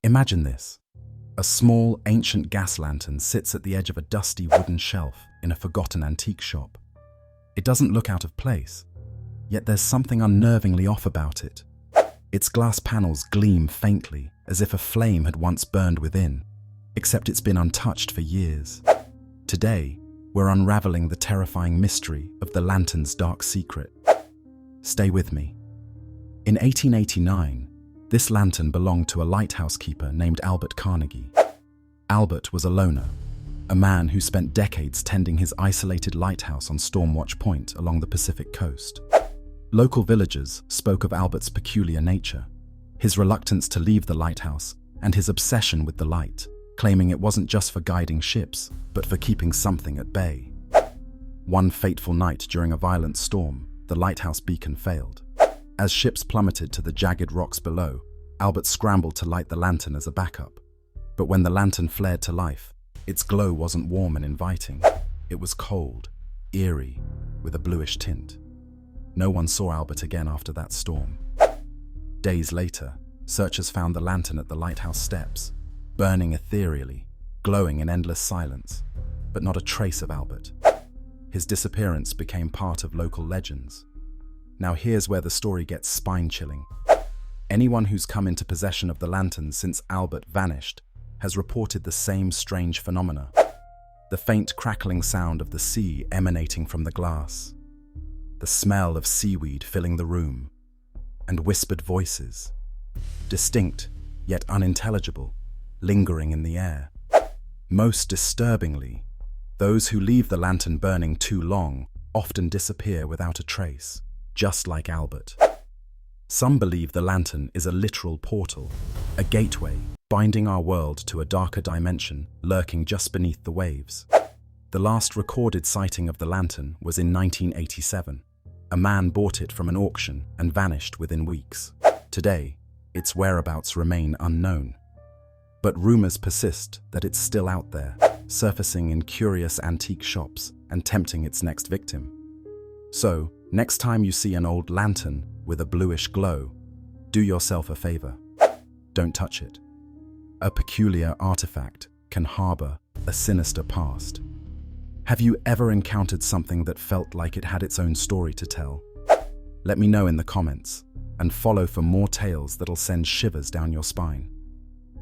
Imagine this. A small, ancient gas lantern sits at the edge of a dusty wooden shelf in a forgotten antique shop. It doesn't look out of place, yet there's something unnervingly off about it. Its glass panels gleam faintly, as if a flame had once burned within, except it's been untouched for years. Today, we're unraveling the terrifying mystery of the lantern's dark secret. Stay with me. In 1889, this lantern belonged to a lighthouse keeper named Albert Carnegie. Albert was a loner, a man who spent decades tending his isolated lighthouse on Stormwatch Point along the Pacific coast. Local villagers spoke of Albert's peculiar nature, his reluctance to leave the lighthouse, and his obsession with the light, claiming it wasn't just for guiding ships, but for keeping something at bay. One fateful night during a violent storm, the lighthouse beacon failed. As ships plummeted to the jagged rocks below, Albert scrambled to light the lantern as a backup. But when the lantern flared to life, its glow wasn't warm and inviting. It was cold, eerie, with a bluish tint. No one saw Albert again after that storm. Days later, searchers found the lantern at the lighthouse steps, burning ethereally, glowing in endless silence, but not a trace of Albert. His disappearance became part of local legends. Now here's where the story gets spine-chilling. Anyone who's come into possession of the lantern since Albert vanished has reported the same strange phenomena. The faint crackling sound of the sea emanating from the glass, the smell of seaweed filling the room, and whispered voices, distinct yet unintelligible, lingering in the air. Most disturbingly, those who leave the lantern burning too long often disappear without a trace, just like Albert. Some believe the lantern is a literal portal, a gateway binding our world to a darker dimension lurking just beneath the waves. The last recorded sighting of the lantern was in 1987. A man bought it from an auction and vanished within weeks. Today, its whereabouts remain unknown. But rumors persist that it's still out there, surfacing in curious antique shops and tempting its next victim. So, next time you see an old lantern with a bluish glow, do yourself a favor. Don't touch it. A peculiar artifact can harbor a sinister past. Have you ever encountered something that felt like it had its own story to tell? Let me know in the comments, and follow for more tales that'll send shivers down your spine.